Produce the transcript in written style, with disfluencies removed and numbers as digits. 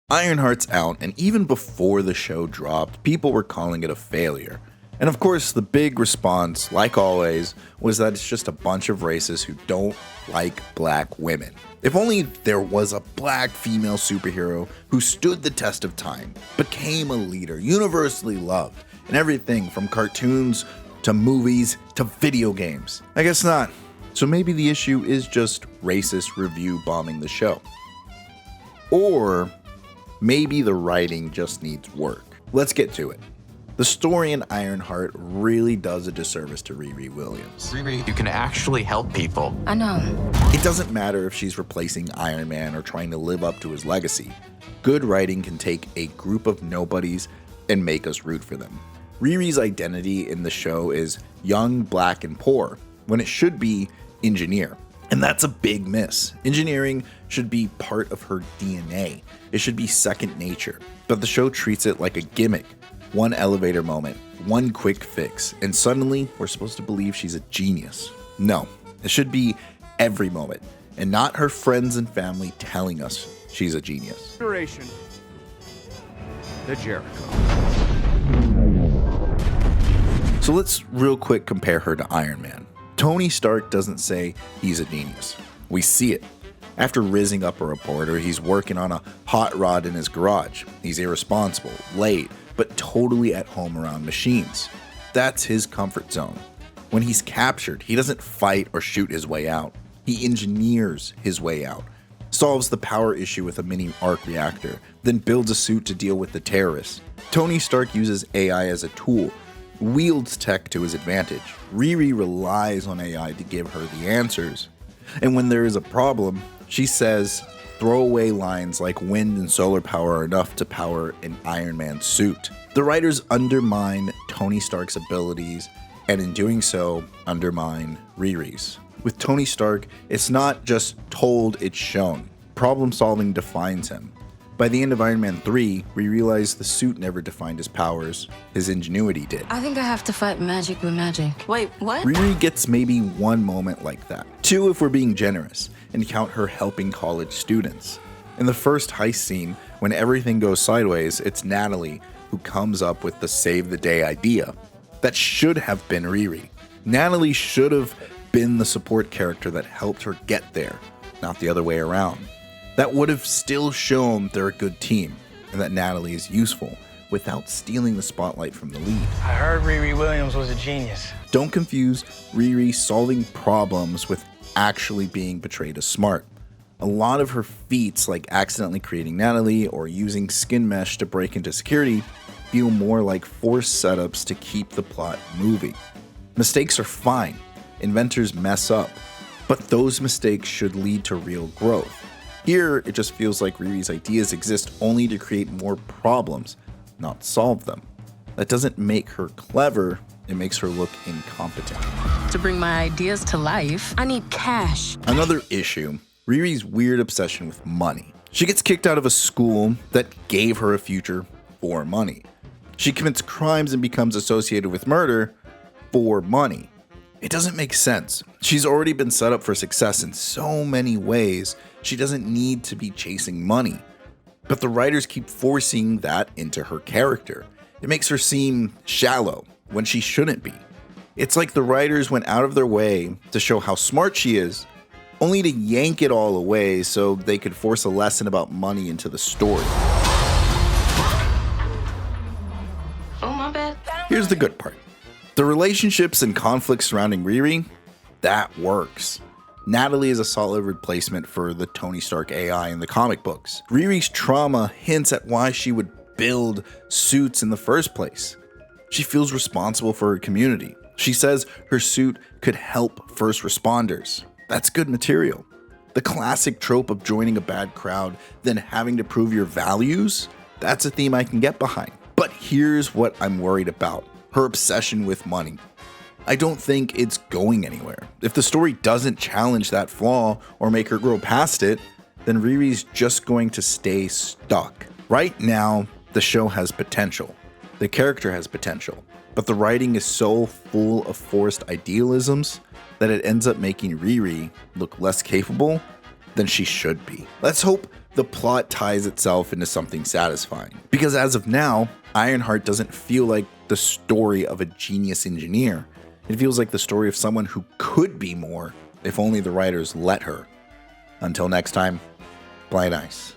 Ironheart's out, and even before the show dropped, people were calling it a failure. And of course, the big response, like always, was that it's just a bunch of racists who don't like black women. If only there was a black female superhero who stood the test of time, became a leader, universally loved, and everything from cartoons to movies to video games. I guess not. So maybe the issue is just racist review bombing the show. Or maybe the writing just needs work. Let's get to it. The story in Ironheart really does a disservice to Riri Williams. Riri, you can actually help people. I know. It doesn't matter if she's replacing Iron Man or trying to live up to his legacy. Good writing can take a group of nobodies and make us root for them. Riri's identity in the show is young, black, and poor, when it should be engineer. And that's a big miss. Engineering should be part of her DNA. It should be second nature. But the show treats it like a gimmick. One elevator moment, one quick fix, and suddenly we're supposed to believe she's a genius. No, it should be every moment, and not her friends and family telling us she's a genius. The Jericho. So let's real quick compare her to Iron Man. Tony Stark doesn't say he's a genius. We see it. After rizzing up a reporter, he's working on a hot rod in his garage. He's irresponsible, late, but totally at home around machines. That's his comfort zone. When he's captured, he doesn't fight or shoot his way out. He engineers his way out, solves the power issue with a mini arc reactor, then builds a suit to deal with the terrorists. Tony Stark uses AI as a tool, wields tech to his advantage. Riri relies on AI to give her the answers. And when there is a problem, she says throwaway lines like wind and solar power are enough to power an Iron Man suit. The writers undermine Tony Stark's abilities, and in doing so, undermine Riri's. With Tony Stark, it's not just told, it's shown. Problem solving defines him. By the end of Iron Man 3, we realize the suit never defined his powers, his ingenuity did. I think I have to fight magic with magic. Wait, what? Riri gets maybe one moment like that. Two if we're being generous, and count her helping college students. In the first heist scene, when everything goes sideways, it's Natalie who comes up with the save the day idea. That should have been Riri. Natalie should have been the support character that helped her get there, not the other way around. That would have still shown they're a good team, and that Natalie is useful, without stealing the spotlight from the lead. I heard Riri Williams was a genius. Don't confuse Riri solving problems with actually being portrayed as smart. A lot of her feats, like accidentally creating Natalie or using skin mesh to break into security, feel more like forced setups to keep the plot moving. Mistakes are fine. Inventors mess up. But those mistakes should lead to real growth. Here, it just feels like Riri's ideas exist only to create more problems, not solve them. That doesn't make her clever, it makes her look incompetent. To bring my ideas to life, I need cash. Another issue, Riri's weird obsession with money. She gets kicked out of a school that gave her a future for money. She commits crimes and becomes associated with murder for money. It doesn't make sense. She's already been set up for success in so many ways, she doesn't need to be chasing money. But the writers keep forcing that into her character. It makes her seem shallow when she shouldn't be. It's like the writers went out of their way to show how smart she is, only to yank it all away so they could force a lesson about money into the story. Oh, my bad. Here's the good part. The relationships and conflicts surrounding Riri, that works. Natalie is a solid replacement for the Tony Stark AI in the comic books. Riri's trauma hints at why she would build suits in the first place. She feels responsible for her community. She says her suit could help first responders. That's good material. The classic trope of joining a bad crowd, then having to prove your values, that's a theme I can get behind. But here's what I'm worried about. Her obsession with money. I don't think it's going anywhere. If the story doesn't challenge that flaw or make her grow past it, then Riri's just going to stay stuck. Right now, the show has potential. The character has potential. But the writing is so full of forced idealisms that it ends up making Riri look less capable than she should be. Let's hope the plot ties itself into something satisfying. Because as of now, Ironheart doesn't feel like the story of a genius engineer. It feels like the story of someone who could be more if only the writers let her. Until next time, play nice.